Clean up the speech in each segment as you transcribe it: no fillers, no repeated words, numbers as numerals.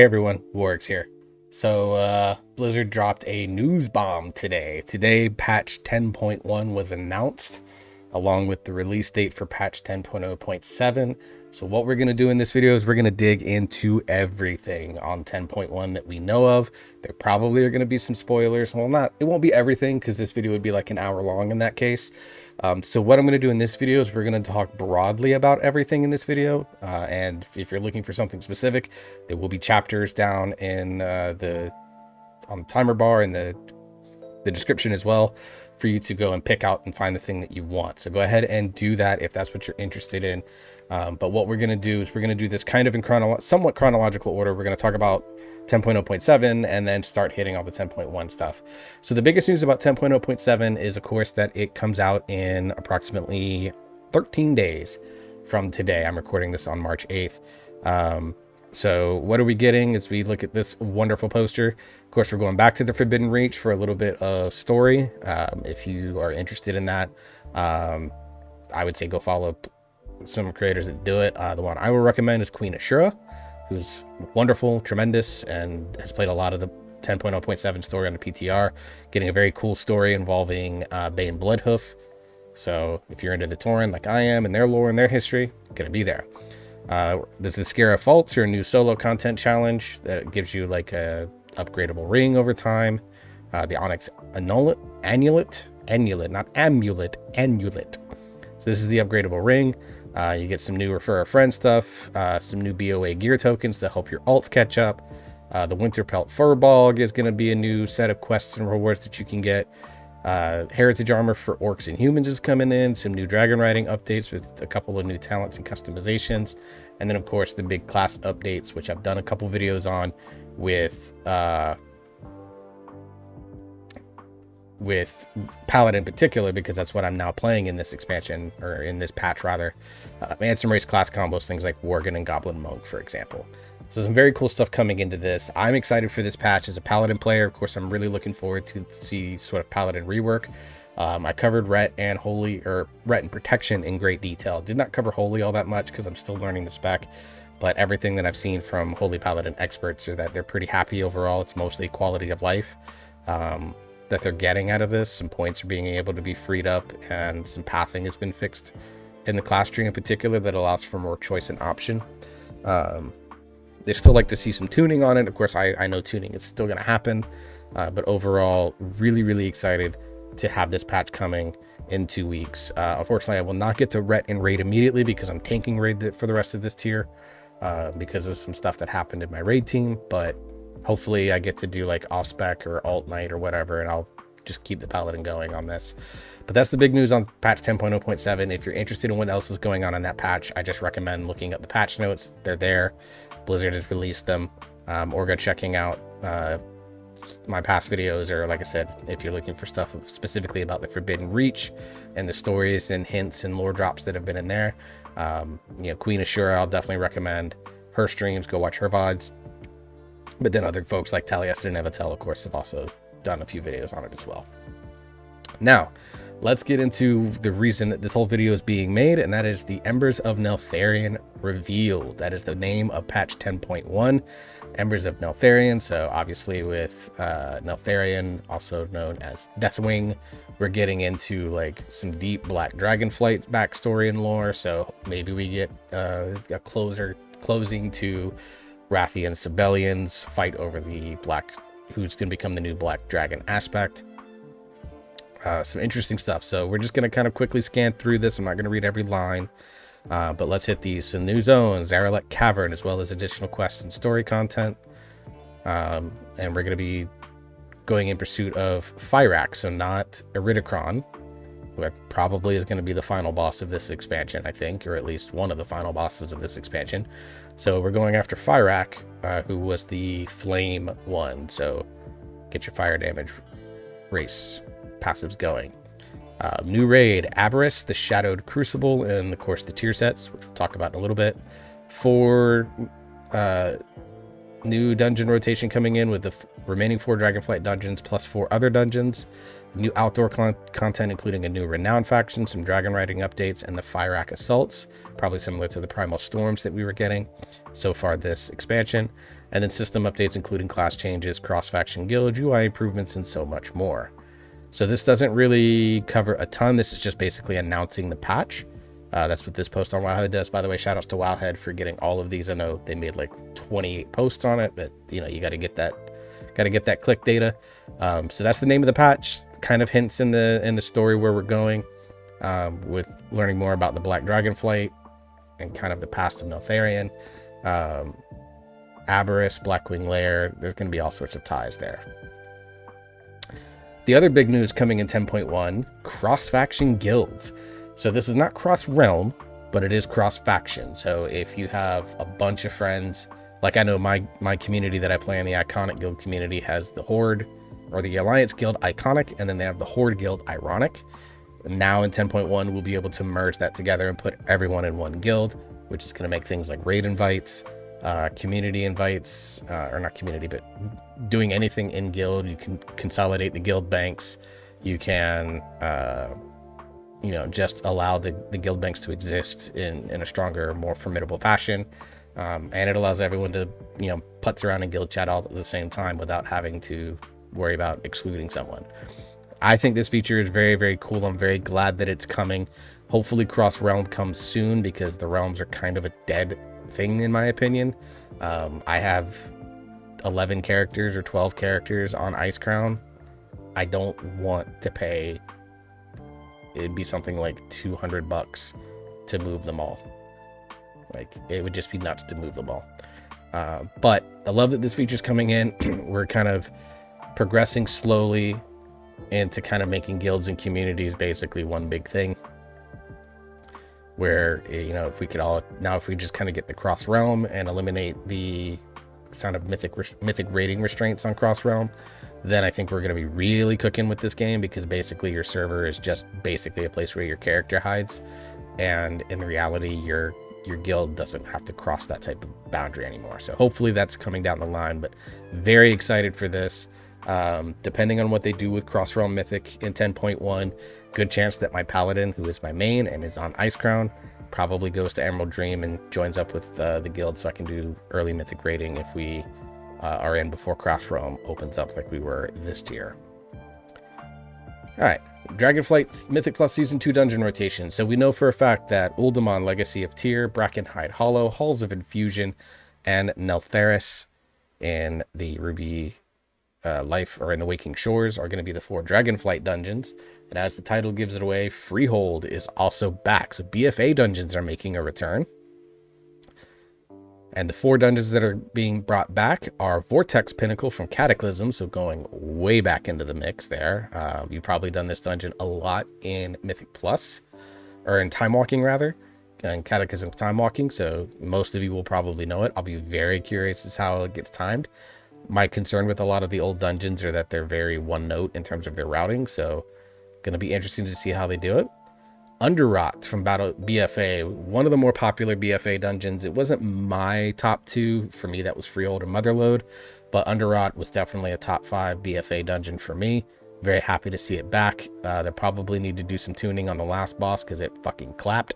Hey everyone, Warrax here. So Blizzard dropped a news bomb today. Today, patch 10.1 was announced, along with the release date for patch 10.0.7. So what we're going to do in this video is we're going to dig into everything on 10.1 that we know of. There probably are going to be some spoilers. Well, it won't be everything because this video would be like an hour long in that case. So what I'm going to do in this video is we're going to talk broadly about everything in this video. And if you're looking for something specific, there will be chapters down in on the timer bar in the description as well for you to go and pick out and find the thing that you want. So go ahead and do that if that's what you're interested in. But what we're going to do is we're going to do this kind of in somewhat chronological order. We're going to talk about 10.0.7 and then start hitting all the 10.1 stuff. So the biggest news about 10.0.7 is, of course, that it comes out in approximately 13 days from today. I'm recording this on March 8th. So what are we getting as we look at this wonderful poster? Of course, we're going back to the Forbidden Reach for a little bit of story. If you are interested in that, I would say go follow some creators that do it. The one I will recommend is Queen Ashura, who's wonderful, tremendous, and has played a lot of the 10.0.7 story on the PTR, getting a very cool story involving Bane Bloodhoof. So if you're into the Tauren like I am and their lore and their history, gonna be there. There's the Scare of Faults, or a new solo content challenge that gives you like a upgradable ring over time. The Onyx Amulet. So this is the upgradable ring. You get some new Refer a Friend stuff, some new BOA gear tokens to help your alts catch up. The Winterpelt Furball is going to be a new set of quests and rewards that you can get. Heritage armor for orcs and humans is coming in, some new dragonriding updates with a couple of new talents and customizations, and then of course the big class updates, which I've done a couple videos on with Paladin in particular, because that's what I'm now playing in this expansion, or in this patch rather, and some race class combos, things like Worgen and Goblin Monk, for example. So some very cool stuff coming into this. I'm excited for this patch as a Paladin player. Of course, I'm really looking forward to see sort of Paladin rework. I covered Ret and Holy, or Ret and Protection in great detail. Did not cover Holy all that much because I'm still learning the spec, but everything that I've seen from Holy Paladin experts are that they're pretty happy overall. It's mostly quality of life that they're getting out of this. Some points are being able to be freed up, and some pathing has been fixed in the class tree in particular that allows for more choice and option. They still like to see some tuning on it. Of course, I know tuning is still going to happen, but overall, really excited to have this patch coming in 2 weeks. Unfortunately, I will not get to Ret and Raid immediately because I'm tanking Raid for the rest of this tier because of some stuff that happened in my Raid team, but hopefully I get to do like off spec or alt night or whatever, and I'll just keep the Paladin going on this. But that's the big news on patch 10.0.7. If you're interested in what else is going on in that patch, I just recommend looking at the patch notes. They're there. Blizzard has released them, or go checking out my past videos, or like I said, if you're looking for stuff specifically about the Forbidden Reach and the stories and hints and lore drops that have been in there, Queen Ashura, I'll definitely recommend her streams. Go watch her VODs. But then other folks like Taliesin and Evatel, of course, have also done a few videos on it as well. Now, let's get into the reason that this whole video is being made, and that is the Embers of Neltharion reveal. That is the name of patch 10.1, Embers of Neltharion. So obviously with Neltharion, also known as Deathwing, we're getting into like some deep Black Dragonflight backstory and lore. So maybe we get a closing to Rathian Sibelian's fight over the who's going to become the new Black Dragon aspect. Some interesting stuff. So we're just going to kind of quickly scan through this. I'm not going to read every line, but let's hit these. Some new zones, Zaralek Cavern, as well as additional quests and story content. And we're going to be going in pursuit of Fyrax, so not Iridikron, who probably is going to be the final boss of this expansion, I think, or at least one of the final bosses of this expansion. So we're going after Fyrax, who was the flame one. So get your fire damage race passives going. New raid, Aberrus, the Shadowed Crucible, and of course the tier sets, which we'll talk about in a little bit. 4 new dungeon rotation coming in with the remaining 4 Dragonflight dungeons plus 4 other dungeons. New outdoor content, including a new Renown faction, some dragonriding updates, and the Fyrax assaults, probably similar to the Primal Storms that we were getting so far this expansion. and then system updates including class changes, cross-faction guild, UI improvements, and so much more. So this doesn't really cover a ton. This is just basically announcing the patch. That's what this post on Wowhead does. By the way, shout outs to Wowhead for getting all of these. I know they made like 28 posts on it, but you know, you got to get that click data. So that's the name of the patch. Kind of hints in the story where we're going, with learning more about the Black Dragonflight and kind of the past of Neltharion, Aberrus, Blackwing Lair. There's going to be all sorts of ties there. The other big news coming in 10.1, cross-faction guilds. So this is not cross-realm, but it is cross-faction. So if you have a bunch of friends, like I know my community that I play in, the Iconic Guild community, has the Horde, or the Alliance Guild Iconic, and then they have the Horde Guild Ironic. Now in 10.1, we'll be able to merge that together and put everyone in one guild, which is going to make things like raid invites, community invites, or not community, but doing anything in guild. You can consolidate the guild banks. You can, just allow the guild banks to exist in a stronger, more formidable fashion. And it allows everyone to, putz around in guild chat all at the same time without having to worry about excluding someone. I think this feature is very, very cool. I'm very glad that it's coming. Hopefully cross realm comes soon, because the realms are kind of a dead thing in my opinion. I have 11 characters or 12 characters on Ice Crown. I don't want to pay, it'd be something like $200 to move them all. Like, it would just be nuts to move them all. But I love that this feature's coming in. We're kind of progressing slowly into kind of making guilds and communities basically one big thing, where, if we just kind of get the cross realm and eliminate the kind of mythic rating restraints on cross realm, then I think we're going to be really cooking with this game, because basically your server is just basically a place where your character hides, and in reality your guild doesn't have to cross that type of boundary anymore. So hopefully that's coming down the line, but very excited for this. Depending on what they do with cross realm mythic in 10.1, good chance that my paladin, who is my main and is on Ice Crown, probably goes to Emerald Dream and joins up with the guild, so I can do early mythic rating if we are in before cross realm opens up like we were this tier. All right, Dragonflight Mythic Plus Season 2 dungeon rotation. So we know for a fact that Uldaman, Legacy of Tyr, Brackenhide Hollow, Halls of Infusion, and Neltharion in the Ruby Life, or in the Waking Shores, are going to be the 4 Dragonflight dungeons. And as the title gives it away, Freehold is also back. So BFA dungeons are making a return. And the 4 dungeons that are being brought back are Vortex Pinnacle from Cataclysm, so going way back into the mix there. You've probably done this dungeon a lot in Mythic Plus, or in Time Walking rather, in Cataclysm Time Walking, so most of you will probably know it. I'll be very curious as to how it gets timed. My concern with a lot of the old dungeons are that they're very one note in terms of their routing, so going to be interesting to see how they do it. Underrot from Battle BFA, one of the more popular BFA dungeons. It wasn't my top 2. For me, that was Freehold and Motherlode, but Underrot was definitely a top 5 BFA dungeon for me. Very happy to see it back. They probably need to do some tuning on the last boss, because it fucking clapped.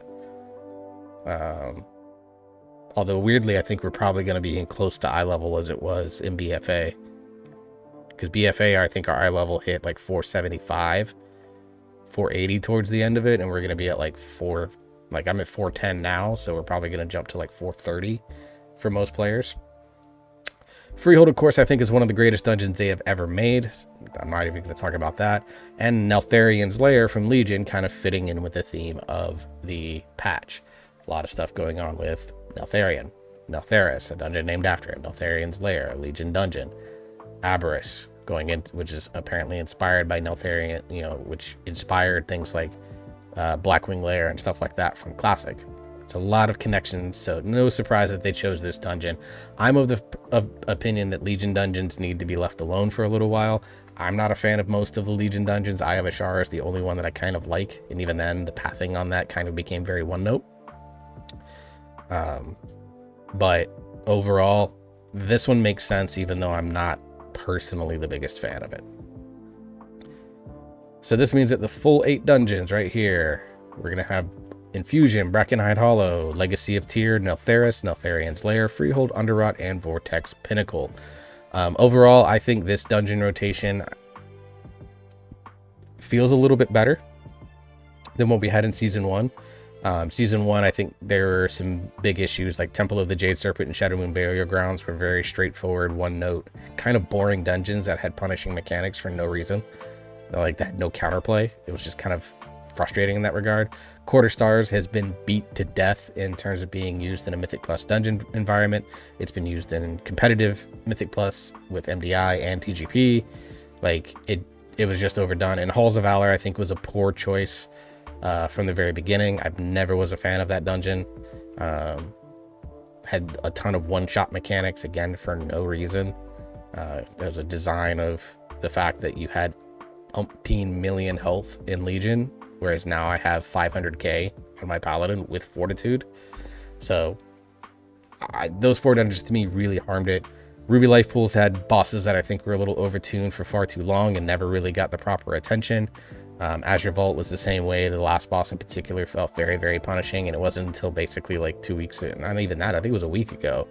Although weirdly, I think we're probably going to be close to eye level as it was in BFA. Because BFA, I think our eye level hit like 475, 480 towards the end of it. And we're going to be at like I'm at 410 now. So we're probably going to jump to like 430 for most players. Freehold, of course, I think is one of the greatest dungeons they have ever made. I'm not even going to talk about that. And Neltharion's Lair from Legion, kind of fitting in with the theme of the patch. A lot of stuff going on with Neltharion, Neltharion, a dungeon named after him, Neltharion's Lair, a Legion dungeon, Aberrus, going in, which is apparently inspired by Neltharion, which inspired things like Blackwing Lair and stuff like that from Classic. It's a lot of connections, so no surprise that they chose this dungeon. I'm of the opinion that Legion dungeons need to be left alone for a little while. I'm not a fan of most of the Legion dungeons. Eye of Ashara is the only one that I kind of like, and even then, the pathing on that kind of became very one note. But overall, this one makes sense, even though I'm not personally the biggest fan of it. So this means that the full 8 dungeons right here, we're going to have Infusion, Brackenhide Hollow, Legacy of Tyr, Neltharis, Neltharion's Lair, Freehold, Underrot, and Vortex Pinnacle. Overall, I think this dungeon rotation feels a little bit better than what we had in Season 1. Season 1, I think there were some big issues, like Temple of the Jade Serpent and Shadow Moon Burial Grounds were very straightforward, one-note, kind of boring dungeons that had punishing mechanics for no reason. Like, that no counterplay. It was just kind of frustrating in that regard. Quarter Stars has been beat to death in terms of being used in a Mythic Plus dungeon environment. It's been used in competitive Mythic Plus with MDI and TGP. Like, it was just overdone. And Halls of Valor, I think, was a poor choice from the very beginning. I never was a fan of that dungeon. Had a ton of one-shot mechanics, again, for no reason. There was a design of the fact that you had umpteen million health in Legion, whereas now I have 500k on my Paladin with Fortitude. So those 4 dungeons to me really harmed it. Ruby Life Pools had bosses that I think were a little overtuned for far too long and never really got the proper attention. Azure Vault was the same way. The last boss in particular felt very, very punishing, and it wasn't until basically like 2 weeks, not even that, I think it was a week ago,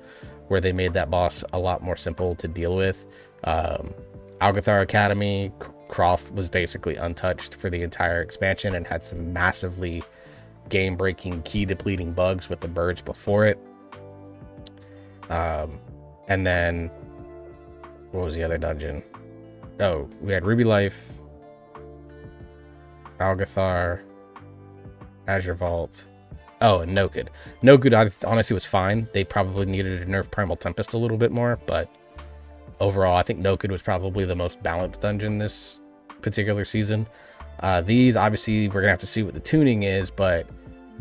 where they made that boss a lot more simple to deal with. Algathar Academy, Croth was basically untouched for the entire expansion and had some massively game-breaking, key-depleting bugs with the birds before it. And then, what was the other dungeon? Oh, we had Ruby Life, Algathar, Azure Vault. Oh, and Nokid. Nokid, I honestly was fine. They probably needed to nerf Primal Tempest a little bit more, but overall, I think Nokid was probably the most balanced dungeon this particular season. These, obviously, we're going to have to see what the tuning is, but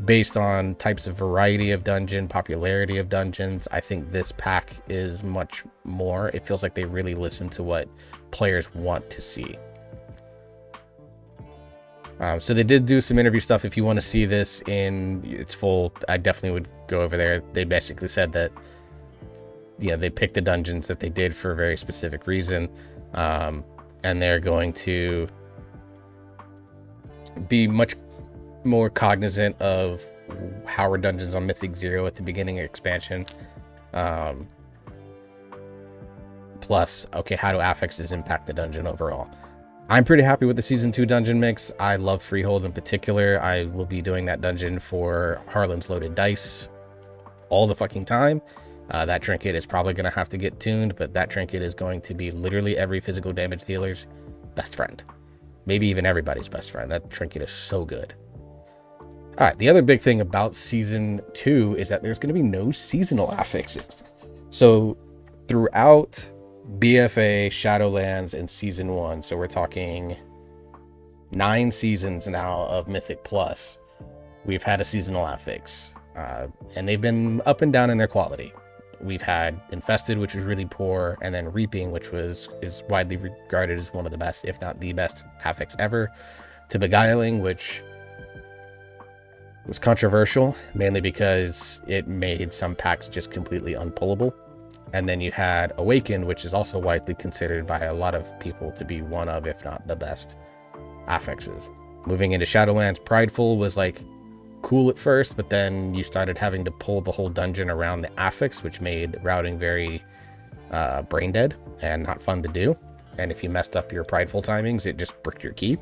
based on types of variety of dungeon, popularity of dungeons, I think this pack is much more. It feels like they really listen to what players want to see. So they did do some interview stuff. If you want to see this in its full, I definitely would go over there. They basically said that, yeah, they picked the dungeons that they did for a very specific reason. And they're going to be much more cognizant of how are dungeons on Mythic 0 at the beginning of expansion. Plus, okay, how do affixes impact the dungeon overall? I'm pretty happy with the Season 2 dungeon mix. I love Freehold in particular. I will be doing that dungeon for Harlan's Loaded Dice all the fucking time. That trinket is probably going to have to get tuned, but that trinket is going to be literally every physical damage dealer's best friend. Maybe even everybody's best friend. That trinket is so good. All right, the other big thing about Season 2 is that there's going to be no seasonal affixes. So throughout BFA, Shadowlands, and Season 1, so we're talking 9 seasons now of Mythic Plus, we've had a seasonal affix. And they've been up and down in their quality. We've had Infested, which was really poor, and then Reaping, which is widely regarded as one of the best, if not the best, affix ever, to Beguiling, which was controversial, mainly because it made some packs just completely unpullable. And then you had Awakened, which is also widely considered by a lot of people to be one of, if not the best, affixes. Moving into Shadowlands, Prideful was like cool at first, but then you started having to pull the whole dungeon around the affix, which made routing very brain dead and not fun to do. And if you messed up your Prideful timings, it just bricked your key.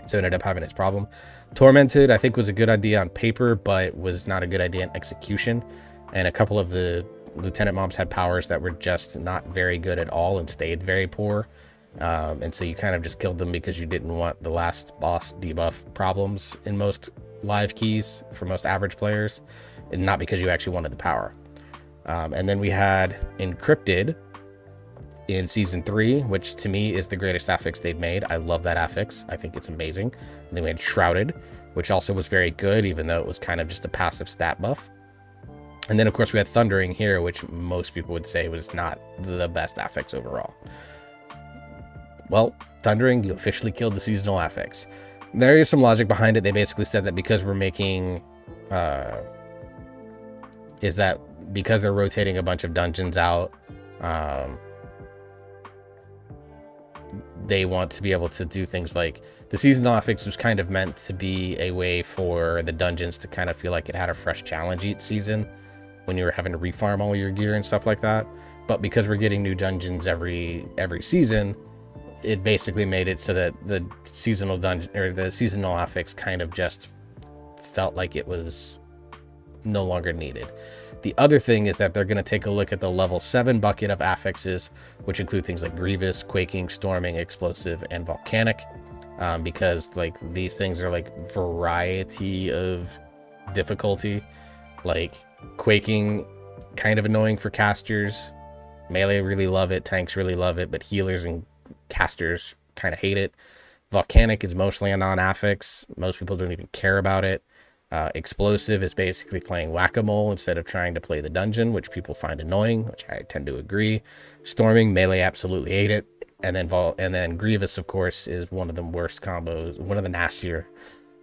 So it ended up having its problem. Tormented, I think, was a good idea on paper, but was not a good idea in execution. And a couple of the lieutenant mobs had powers that were just not very good at all and stayed very poor. And so you kind of just killed them because you didn't want the last boss debuff problems in most live keys for most average players, and not because you actually wanted the power. And then we had Encrypted in Season 3, which to me is the greatest affix they've made. I love that affix. I think it's amazing. And then we had Shrouded, which also was very good, even though it was kind of just a passive stat buff. And then, of course, we had Thundering here, which most people would say was not the best affix overall. Well, Thundering, you officially killed the seasonal affix. There is some logic behind it. They basically said that because we're making... is that because they're rotating a bunch of dungeons out... they want to be able to do things like the seasonal affix was kind of meant to be a way for the dungeons to kind of feel like it had a fresh challenge each season when you were having to refarm all your gear and stuff like that. But because we're getting new dungeons every season, it basically made it so that the seasonal dungeon or the seasonal affix kind of just felt like it was no longer needed. The other thing is that they're going to take a look at the level 7 bucket of affixes, which include things like grievous, quaking, storming, explosive, and volcanic, because like these things are like variety of difficulty. Like quaking, kind of annoying for casters. Melee really love it, tanks really love it, but healers and casters kind of hate it. Volcanic is mostly a non-affix. Most people don't even care about it. Explosive is basically playing whack-a-mole instead of trying to play the dungeon, which people find annoying, which I tend to agree. Storming, melee absolutely hate it. And then Grievous, of course, is one of the worst combos, one of the nastier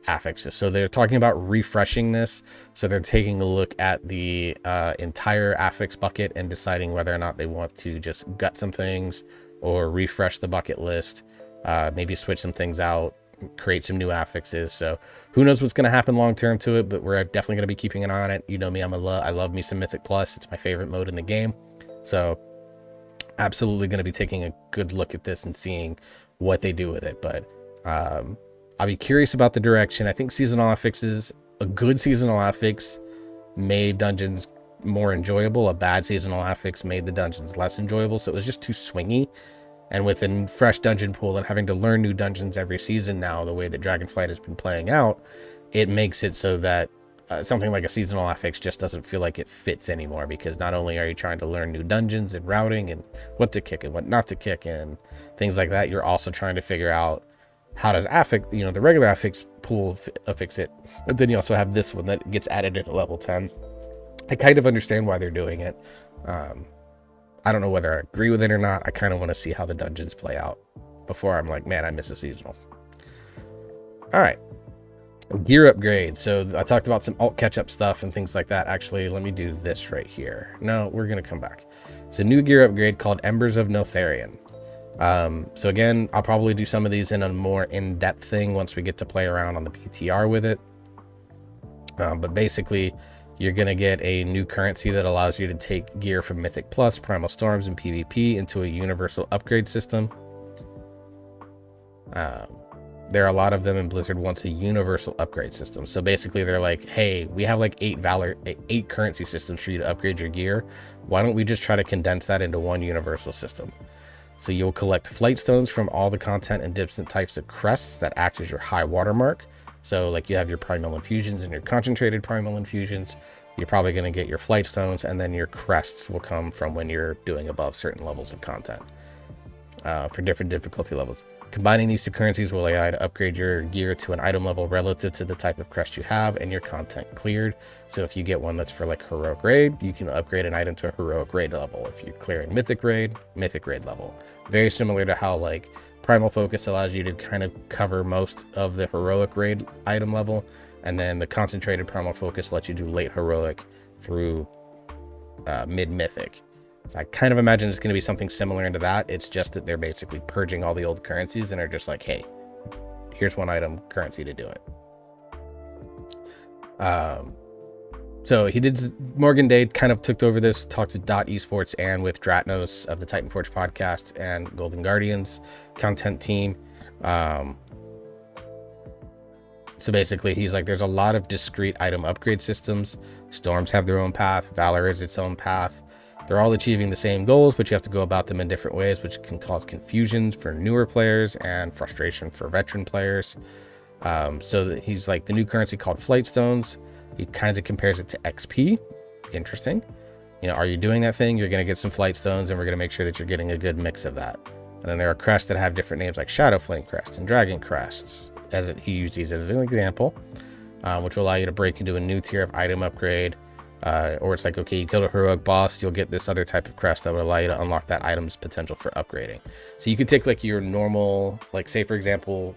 affixes. So they're talking about refreshing this. So they're taking a look at the entire affix bucket and deciding whether or not they want to just gut some things or refresh the bucket list, maybe switch some things out, create some new affixes. So who knows what's going to happen long term to it, but we're definitely going to be keeping an eye on it. You know me, I love me some Mythic Plus. It's my favorite mode in the game. So absolutely going to be taking a good look at this and seeing what they do with it. But I'll be curious about the direction. I think seasonal affixes, a good seasonal affix made dungeons more enjoyable. A bad seasonal affix made the dungeons less enjoyable. So it was just too swingy. And with a fresh dungeon pool and having to learn new dungeons every season now, the way that Dragonflight has been playing out, it makes it so that something like a seasonal affix just doesn't feel like it fits anymore, because not only are you trying to learn new dungeons and routing and what to kick and what not to kick and things like that, you're also trying to figure out how does affix, the regular affix pool affix it. But then you also have this one that gets added at level 10. I kind of understand why they're doing it. I don't know whether I agree with it or not. I kind of want to see how the dungeons play out before I'm like, man, I miss a seasonal. All right. Gear upgrade. So I talked about some alt catch-up stuff and things like that. Actually, let me do this right here. No, we're going to come back. It's a new gear upgrade called Embers of Neltharion. So again, I'll probably do some of these in a more in-depth thing once we get to play around on the PTR with it. But basically, you're going to get a new currency that allows you to take gear from Mythic Plus, Primal Storms, and PvP into a universal upgrade system. There are a lot of them, and Blizzard wants a universal upgrade system. So basically they're like, hey, we have like 8 currency systems for you to upgrade your gear. Why don't we just try to condense that into one universal system? So you'll collect flight stones from all the content and different types of crests that act as your high watermark. So like you have your primal infusions and your concentrated primal infusions. You're probably going to get your flight stones, and then your crests will come from when you're doing above certain levels of content for different difficulty levels. Combining these two currencies will allow you to upgrade your gear to an item level relative to the type of crest you have and your content cleared. So if you get one that's for like heroic raid, you can upgrade an item to a heroic raid level. If you're clearing mythic raid level. Very similar to how like Primal Focus allows you to kind of cover most of the heroic raid item level, and then the concentrated Primal Focus lets you do late heroic through mid mythic. So I kind of imagine it's going to be something similar into that. It's just that they're basically purging all the old currencies and are just like, hey, here's one item currency to do it. So he did, Morgan Day kind of took over this, talked with Dot Esports and with Dratnos of the Titan Forge podcast and Golden Guardians content team. So basically he's like, there's a lot of discrete item upgrade systems. Storms have their own path. Valor is its own path. They're all achieving the same goals, but you have to go about them in different ways, which can cause confusion for newer players and frustration for veteran players. So he's like, the new currency called Flight Stones, he kind of compares it to XP. Interesting. Are you doing that thing? You're going to get some Flight Stones, and we're going to make sure that you're getting a good mix of that. And then there are crests that have different names like Shadow Flame Crest and Dragon Crests, he used these as an example, which will allow you to break into a new tier of item upgrade. Or it's like, okay, you killed a heroic boss, you'll get this other type of crest that would allow you to unlock that item's potential for upgrading. So you could take like your normal, like say for example,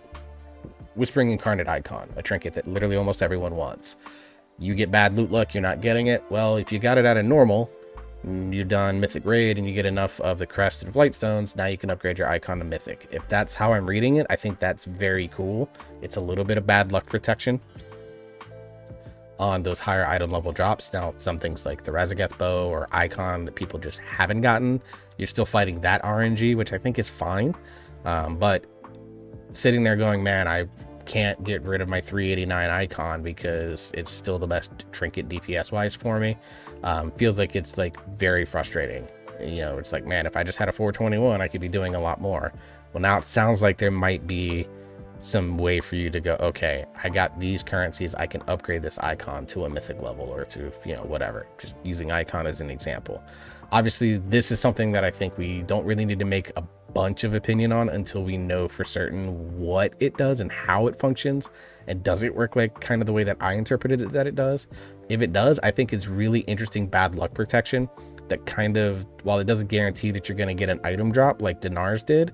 Whispering Incarnate Icon, a trinket that literally almost everyone wants. You get bad loot luck, you're not getting it. Well, if you got it at a normal, you're done Mythic Raid and you get enough of the Crest and Flightstones, now you can upgrade your icon to Mythic. If that's how I'm reading it, I think that's very cool. It's a little bit of bad luck protection on those higher item level drops. Now, some things like the Razageth bow or icon that people just haven't gotten, you're still fighting that RNG, which I think is fine. But sitting there going, man, I can't get rid of my 389 icon because it's still the best trinket DPS wise for me, feels like it's like very frustrating. You know, it's like, man, if I just had a 421, I could be doing a lot more. Well, now it sounds like there might be some way for you to go, okay, I got these currencies, I can upgrade this icon to a mythic level, or to, you know, whatever, just using icon as an example. Obviously, this is something that I think we don't really need to make a bunch of opinion on until we know for certain what it does and how it functions, and does it work like kind of the way that I interpreted it that it does. If it does, I think it's really interesting bad luck protection that kind of, while it doesn't guarantee that you're going to get an item drop like Dinar's did,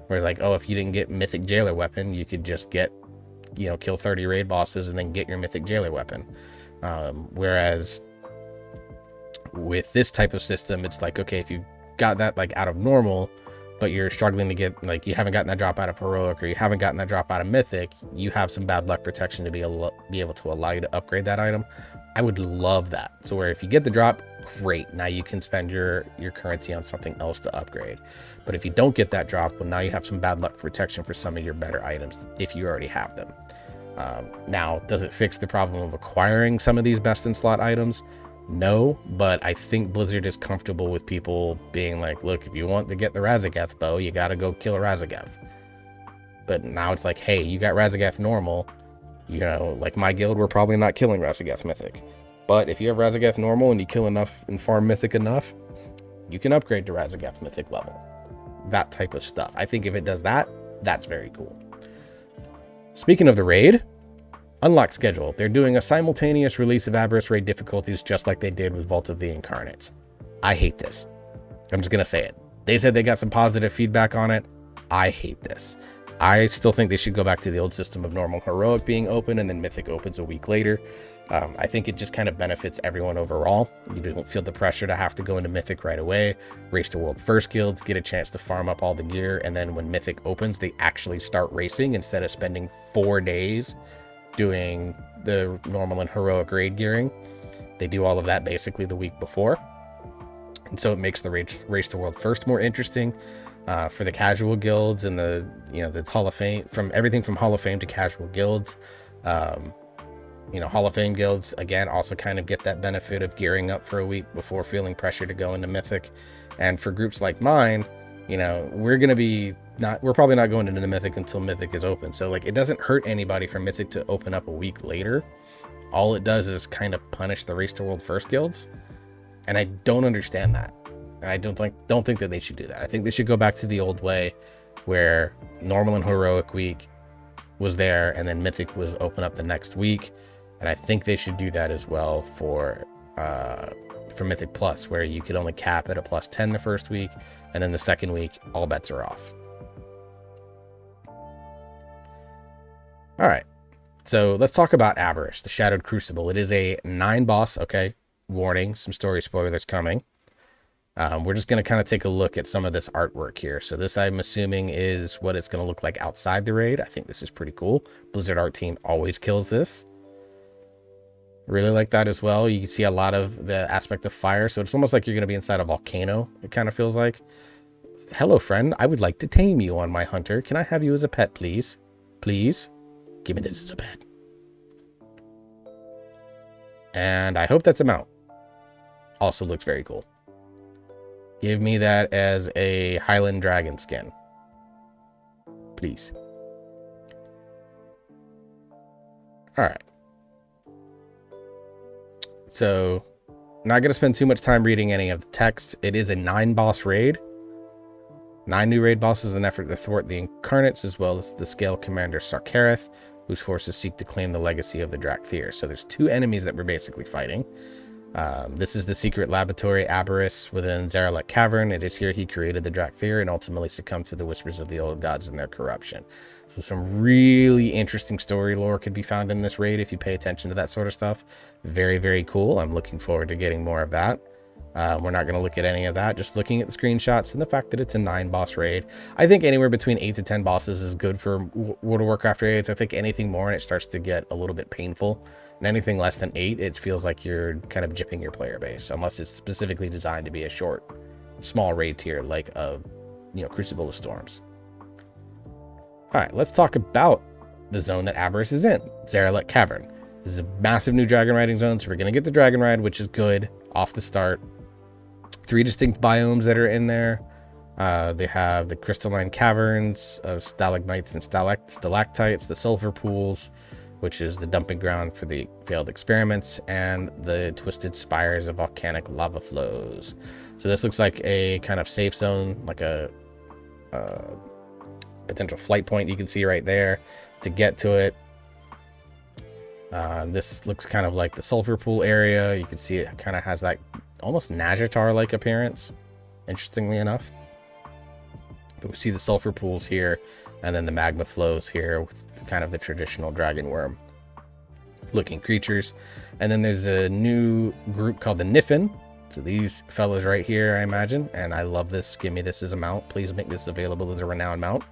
where like, oh, if you didn't get mythic jailer weapon, you could just get, you know, kill 30 raid bosses and then get your mythic jailer weapon. Whereas with this type of system, it's like, okay, if you got that like out of normal, but you're struggling to get, like, you haven't gotten that drop out of heroic, or you haven't gotten that drop out of mythic, you have some bad luck protection to be able to allow you to upgrade that item. I would love that. So where if you get the drop, great, now you can spend your currency on something else to upgrade. But if you don't get that drop, well, now you have some bad luck protection for some of your better items if you already have them. Now, does it fix the problem of acquiring some of these best in slot items? No, but I think Blizzard is comfortable with people being like, look, if you want to get the Razageth bow, you got to go kill a Razageth. But now it's like, hey, you got Razageth normal, you know, like my guild, we're probably not killing Razageth mythic. But if you have Razageth normal and you kill enough and farm mythic enough, you can upgrade to Razageth mythic level. That type of stuff. I think if it does that, that's very cool. Speaking of the raid, unlock schedule. They're doing a simultaneous release of Aberrus raid difficulties just like they did with Vault of the Incarnates. I hate this. I'm just going to say it. They said they got some positive feedback on it. I hate this. I still think they should go back to the old system of normal heroic being open and then mythic opens a week later. I think it just kind of benefits everyone overall. You don't feel the pressure to have to go into mythic right away, race to world first guilds, get a chance to farm up all the gear, and then when mythic opens, they actually start racing instead of spending 4 days doing the normal and heroic raid gearing. They do all of that basically the week before. And so it makes the race to world first more interesting for the casual guilds and the, you know, the Hall of Fame, from everything from Hall of Fame to casual guilds. You know, Hall of Fame guilds, again, also kind of get that benefit of gearing up for a week before feeling pressure to go into mythic. And for groups like mine, you know, we're probably not going into mythic until mythic is open. So like, it doesn't hurt anybody for mythic to open up a week later. All it does is kind of punish the race to world first guilds. And I don't understand that. And I don't think that they should do that. I think they should go back to the old way where normal and heroic week was there and then mythic was open up the next week. And I think they should do that as well for Mythic Plus, where you could only cap at a +10 the first week, and then the second week, all bets are off. All right, so let's talk about Aberrus, the Shadowed Crucible. It is a 9-boss, okay, warning, some story spoilers coming. We're just going to kind of take a look at some of this artwork here. So this, I'm assuming, is what it's going to look like outside the raid. I think this is pretty cool. Blizzard art team always kills this. Really like that as well. You can see a lot of the aspect of fire, so it's almost like you're going to be inside a volcano. It kind of feels like. Hello, friend. I would like to tame you on my hunter. Can I have you as a pet, please? Please? Give me this as a pet. And I hope that's a mount. Also looks very cool. Give me that as a Highland Dragon skin. Please. Alright. So, not going to spend too much time reading any of the text. It is a 9-boss raid. 9 new raid bosses in an effort to thwart the Incarnates, as well as the Scale Commander Sarkareth, whose forces seek to claim the legacy of the Drakthir. So there's 2 enemies that we're basically fighting. This is the secret laboratory Aberrus within Zaralek Cavern. It is here he created the Drakthir and ultimately succumbed to the whispers of the old gods and their corruption. So some really interesting story lore could be found in this raid if you pay attention to that sort of stuff. Very, very cool. I'm looking forward to getting more of that. We're not going to look at any of that, just looking at the screenshots and the fact that it's a 9-boss raid. I think anywhere between 8 to 10 bosses is good for World of Warcraft raids. I think anything more and it starts to get a little bit painful. And anything less than 8, it feels like you're kind of gypping your player base, unless it's specifically designed to be a short, small raid tier like a, Crucible of Storms. All right, let's talk about the zone that Aberrus is in, Zaralek Cavern. This is a massive new dragon riding zone, so we're going to get the dragon ride, which is good off the start. 3 distinct biomes that are in there. They have the crystalline caverns of stalagmites and stalactites, the sulfur pools, which is the dumping ground for the failed experiments, and the twisted spires of volcanic lava flows. So this looks like a kind of safe zone, like a potential flight point you can see right there to get to it. This looks kind of like the sulfur pool area. You can see it kind of has that almost Najatar-like appearance, interestingly enough. But we see the sulfur pools here, and then the magma flows here with kind of the traditional dragon worm looking creatures. And then there's a new group called the Niffin. So these fellows right here, I imagine, and I love this. Give me this as a mount. Please make this available as a Renown mount.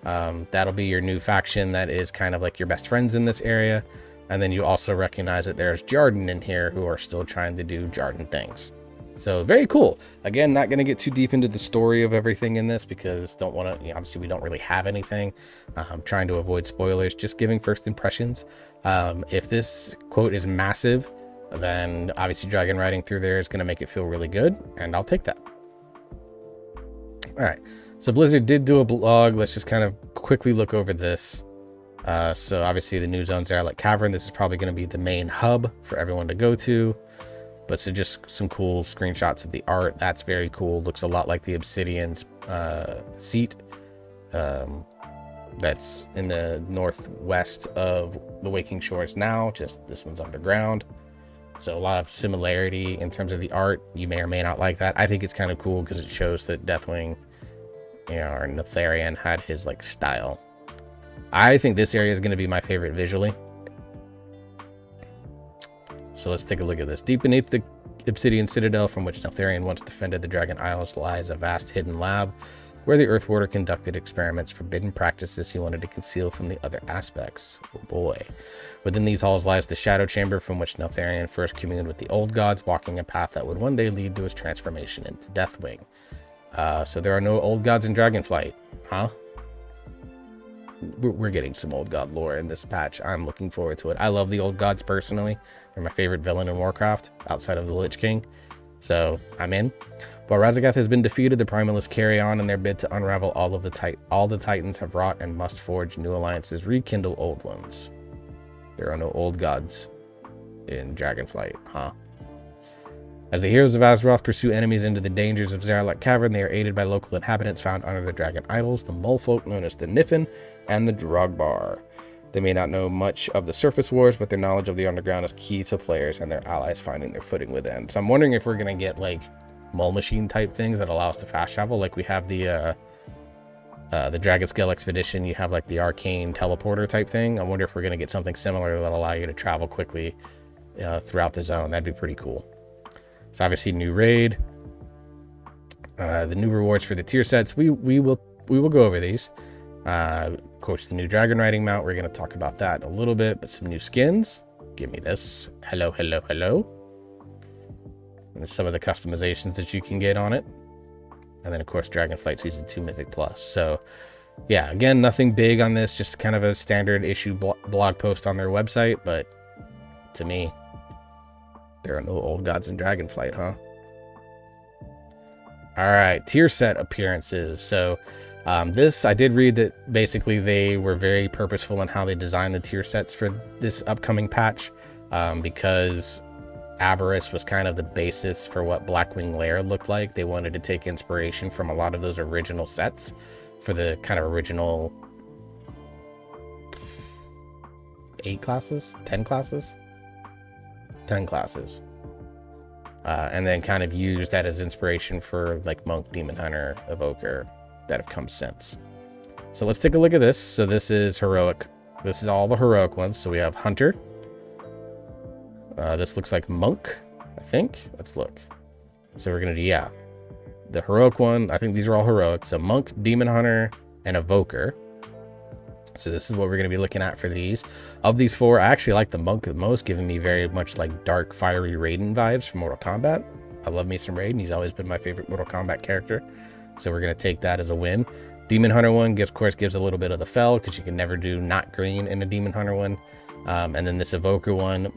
That'll be your new faction that is kind of like your best friends in this area. And then you also recognize that there's Jarden in here who are still trying to do Jarden things. So very cool. Again, not going to get too deep into the story of everything in this because don't want to, obviously we don't really have anything. I'm trying to avoid spoilers, just giving first impressions. If this quote is massive, then obviously dragon riding through there is going to make it feel really good, and I'll take that. All right. So Blizzard did do a blog. Let's just kind of quickly look over this. So obviously the new zones are like Cavern. This is probably going to be the main hub for everyone to go to. But so just some cool screenshots of the art. That's very cool. Looks a lot like the Obsidian's seat. That's in the northwest of the Waking Shores now. Just this one's underground. So a lot of similarity in terms of the art. You may or may not like that. I think it's kind of cool because it shows that Deathwing, or Neltharion had his like style. I think this area is going to be my favorite visually. So let's take a look at this. Deep beneath the Obsidian Citadel from which Neltharion once defended the Dragon Isles lies a vast hidden lab where the Earthwarder conducted experiments, forbidden practices he wanted to conceal from the other aspects. Oh boy. Within these halls lies the Shadow Chamber from which Neltharion first communed with the old gods, walking a path that would one day lead to his transformation into Deathwing. So there are no old gods in Dragonflight, huh? We're getting some old god lore in this patch. I'm looking forward to it. I love the old gods personally. They're my favorite villain in Warcraft outside of the Lich King. So I'm in. While Razagath has been defeated, the Primalists carry on in their bid to unravel all the Titans have wrought and must forge new alliances, rekindle old ones. There are no old gods in Dragonflight, huh? As the heroes of Azeroth pursue enemies into the dangers of Zaralek Cavern, they are aided by local inhabitants found under the dragon idols, the molefolk known as the Niffin and the Drogbar. They may not know much of the surface wars, but their knowledge of the underground is key to players and their allies finding their footing within. So I'm wondering if we're going to get like mole machine type things that allow us to fast travel. Like we have the Dragonscale Expedition, you have like the arcane teleporter type thing. I wonder if we're going to get something similar that'll allow you to travel quickly throughout the zone. That'd be pretty cool. So obviously new raid, the new rewards for the tier sets. We will go over these. Of course, the new dragon riding mount. We're going to talk about that in a little bit, but some new skins. Give me this. Hello, hello, hello. And some of the customizations that you can get on it. And then of course, Dragonflight Season 2 Mythic Plus. So yeah, again, nothing big on this, just kind of a standard issue blog post on their website. But to me, there are no old gods in Dragonflight, huh? All right, tier set appearances. So this, I did read that basically they were very purposeful in how they designed the tier sets for this upcoming patch, because Aberrus was kind of the basis for what Blackwing Lair looked like. They wanted to take inspiration from a lot of those original sets for the kind of original 8 classes, 10 classes. 10 classes, and then kind of use that as inspiration for like Monk, Demon Hunter, Evoker that have come since. So let's take a look at this. So this is heroic. This is all the heroic ones. So we have Hunter. This looks like Monk, I think. Let's look. So we're going to do, yeah, the heroic one. I think these are all heroic. So monk, demon hunter, and evoker. So this is what we're going to be looking at for these. Of these 4, I actually like the monk the most, giving me very much like dark, fiery Raiden vibes from Mortal Kombat. I love me some Raiden. He's always been my favorite Mortal Kombat character. So we're going to take that as a win. Demon Hunter one, of course, gives a little bit of the fell, because you can never do not green in a Demon Hunter one. And then this evoker one,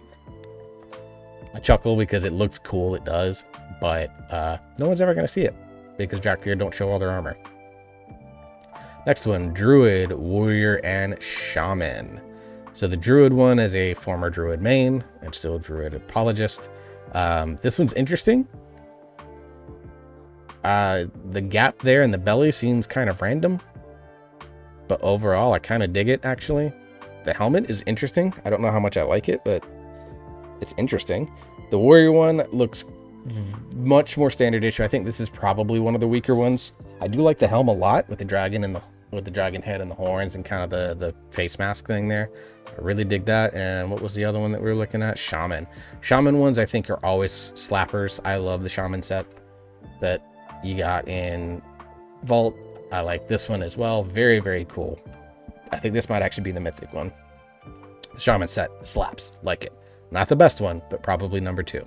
I chuckle because it looks cool. It does. But no one's ever going to see it, because Drakthir don't show all their armor. Next one, Druid, Warrior, and Shaman. So the Druid one is a former Druid main and still a Druid apologist. This one's interesting. The gap there in the belly seems kind of random, but overall I kind of dig it, actually. The helmet is interesting. I don't know how much I like it, but it's interesting. The Warrior one looks much more standard issue. I think this is probably one of the weaker ones. I do like the helm a lot with the dragon and with the dragon head and the horns and kind of the face mask thing there. I really dig that. And what was the other one that we were looking at? Shaman. Shaman ones I think are always slappers. I love the Shaman set that you got in Vault. I like this one as well. Very, very cool. I think this might actually be the Mythic one. The Shaman set slaps. Like it. Not the best one, but probably number 2.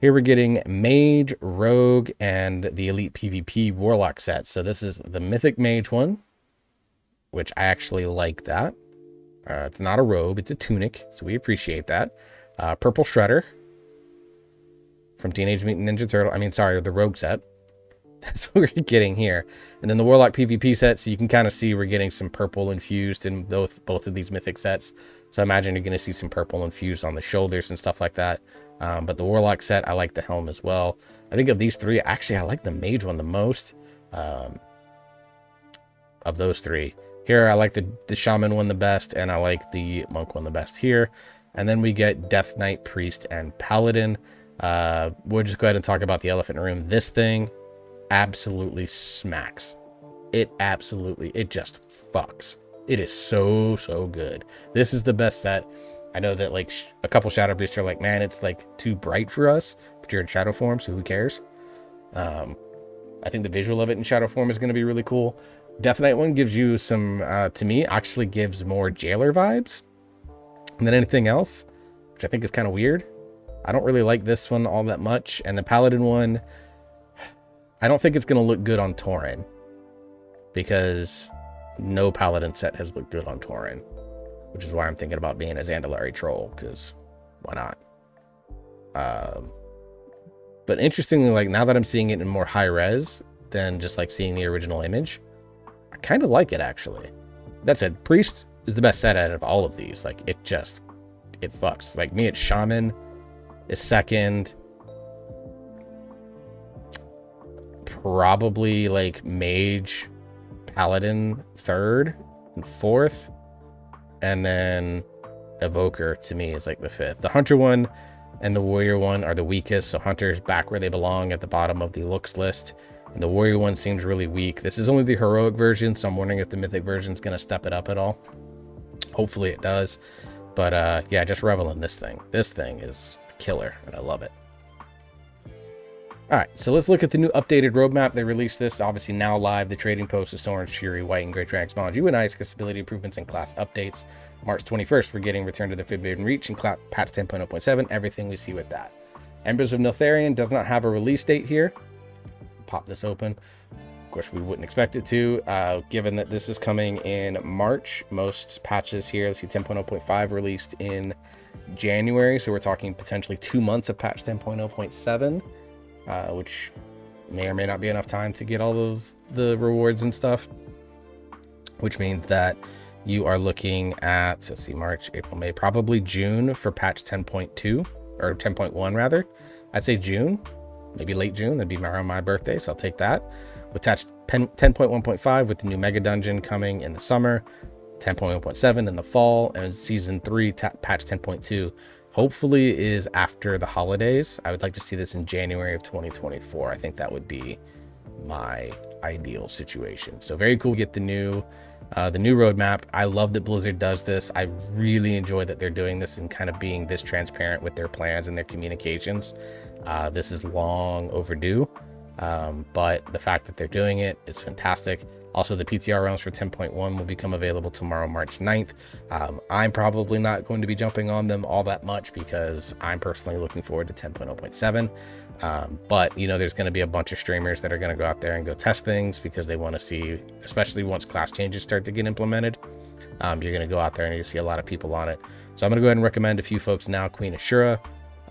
Here we're getting Mage, Rogue, and the Elite PvP Warlock set. So this is the Mythic Mage one, which I actually like that. It's not a robe, it's a tunic, so we appreciate that. Purple Shredder from Teenage Mutant Ninja Turtle. I mean, sorry, the Rogue set. That's what we're getting here. And then the Warlock PvP set, so you can kind of see we're getting some purple infused in both of these Mythic sets. So I imagine you're going to see some purple infused on the shoulders and stuff like that. But the Warlock set, I like the helm as well. I think of these 3, actually, I like the Mage one the most of those 3. Here, I like the Shaman one the best, and I like the Monk one the best here. And then we get Death Knight, Priest, and Paladin. We'll just go ahead and talk about the elephant in the room. This thing absolutely smacks. It just fucks. It is so good. This is the best set. I know that like a couple Shadow Beasts are like, man, it's like too bright for us, but you're in Shadow form, so who cares? I think the visual of it in Shadow form is going to be really cool. Death Knight one gives you some, to me, actually gives more Jailer vibes than anything else, which I think is kind of weird. I don't really like this one all that much. And the Paladin one, I don't think it's going to look good on Tauren, because no Paladin set has looked good on Tauren, which is why I'm thinking about being a Zandalari troll, because why not? But interestingly, like now that I'm seeing it in more high res than just like seeing the original image, I kind of like it actually. That said, Priest is the best set out of all of these. Like it fucks. Like me, it's Shaman is second. Probably like Mage, Paladin third and fourth. And then Evoker to me is like the 5th. The Hunter one and the Warrior one are the weakest. So Hunter's back where they belong at the bottom of the looks list. And the Warrior one seems really weak. This is only the heroic version, so I'm wondering if the Mythic version is going to step it up at all. Hopefully it does. But yeah, just revel in this thing. This thing is killer, and I love it. All right, so let's look at the new updated roadmap. They released this, obviously now live. The trading post is Soren's Fury, White, and Grey Transmog. You and I, accessibility improvements and class updates. March 21st, we're getting Return to the Forbidden Reach and patch 10.0.7. Everything we see with that. Embers of Neltharion does not have a release date here. Pop this open. Of course, we wouldn't expect it to, given that this is coming in March. Most patches here, let's see, 10.0.5 released in January. So we're talking potentially 2 months of patch 10.0.7. Which may or may not be enough time to get all of the rewards and stuff, which means that you are looking at, let's see, March, April, May, probably June for patch 10.2 or 10.1 rather. I'd say June, maybe late June. That'd be around my birthday, so I'll take that. With patch 10.1.5 with the new mega dungeon coming in the summer, 10.1.7 in the fall, and season 3 patch 10.2 hopefully is after the holidays. I would like to see this in January of 2024. I think that would be my ideal situation. So very cool. Get the new The new roadmap, I love that Blizzard does this. I really enjoy that they're doing this and kind of being this transparent with their plans and their communications. This is long overdue, but the fact that they're doing it is fantastic. Also, the PTR realms for 10.1 will become available tomorrow, March 9th. I'm probably not going to be jumping on them all that much because I'm personally looking forward to 10.0.7. But, you know, there's going to be a bunch of streamers that are going to go out there and go test things because they want to see, especially once class changes start to get implemented. You're going to go out there and you see a lot of people on it. So I'm going to go ahead and recommend a few folks now. Queen Ashura,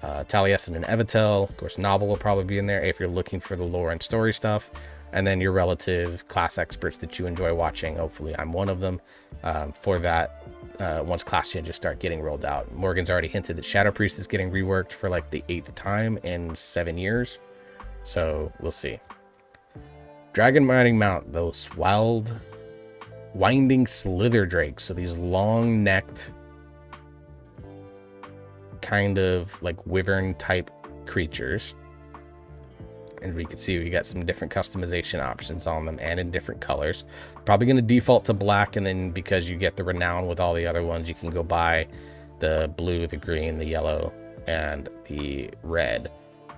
Taliesin and Evitel. Of course, Novel will probably be in there if you're looking for the lore and story stuff. And then your relative class experts that you enjoy watching. Hopefully I'm one of them for that once class changes start getting rolled out. Morgan's already hinted that Shadow Priest is getting reworked for like the 8th time in 7 years. So we'll see. Dragonriding Mount, those swelled winding slither drakes. So these long necked kind of like wyvern type creatures. And we can see we got some different customization options on them and in different colors. Probably going to default to black, and then because you get the Renown with all the other ones, you can go buy the blue, the green, the yellow, and the red.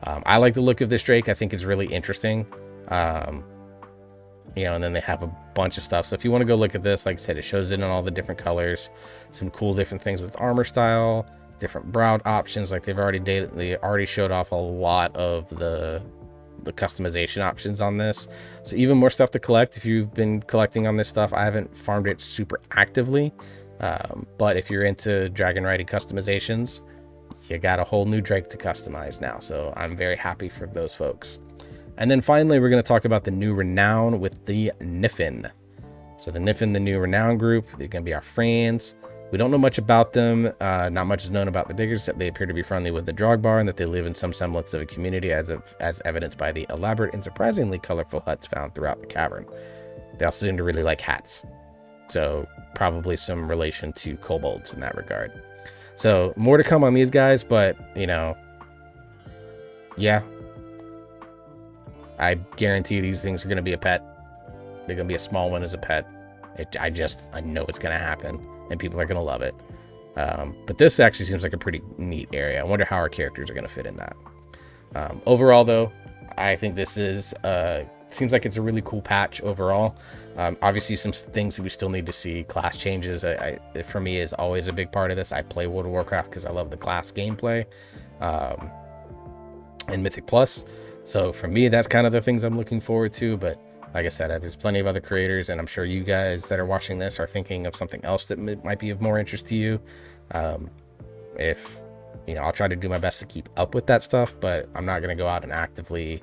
I like the look of this drake. I think it's really interesting. You know, and then they have a bunch of stuff. So if you want to go look at this, like I said, it shows it in all the different colors, some cool different things with armor style, different brow options. Like they already showed off a lot of the customization options on this. So even more stuff to collect if you've been collecting on this stuff. I haven't farmed it super actively, but if you're into dragon riding customizations, you got a whole new drake to customize now. So I'm very happy for those folks. And then finally, we're going to talk about the new Renown with the Niffin. So the Niffin, the new Renown group, they're going to be our friends. We don't know much about them. Not much is known about the diggers, that they appear to be friendly with the Drogbar and that they live in some semblance of a community as evidenced by the elaborate and surprisingly colorful huts found throughout the cavern. They also seem to really like hats. So probably some relation to kobolds in that regard. So more to come on these guys, but you know, yeah. I guarantee these things are going to be a pet. They're going to be a small one as a pet. I know it's going to happen. And people are going to love it. But this actually seems like a pretty neat area. I wonder how our characters are going to fit in that. Overall, though, I think this is seems like it's a really cool patch overall. Obviously, some things that we still need to see. Class changes, for me, is always a big part of this. I play World of Warcraft because I love the class gameplay and Mythic Plus. So for me, that's kind of the things I'm looking forward to. But like I said, there's plenty of other creators, and I'm sure you guys that are watching this are thinking of something else that might be of more interest to you. If, you know, I'll try to do my best to keep up with that stuff, but I'm not going to go out and actively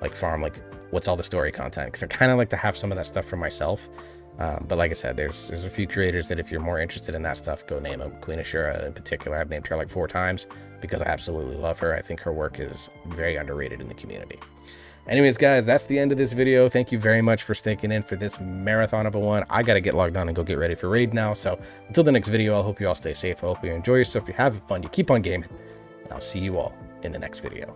like farm, like what's all the story content, because I kind of like to have some of that stuff for myself. But like I said, there's a few creators that if you're more interested in that stuff, go name them. Queen Ashura in particular, I've named her like 4 times because I absolutely love her. I think her work is very underrated in the community. Anyways, guys, that's the end of this video. Thank you very much for sticking in for this marathon of a one. I got to get logged on and go get ready for raid now. So until the next video, I hope you all stay safe. I hope you enjoy yourself. You have fun. You keep on gaming. And I'll see you all in the next video.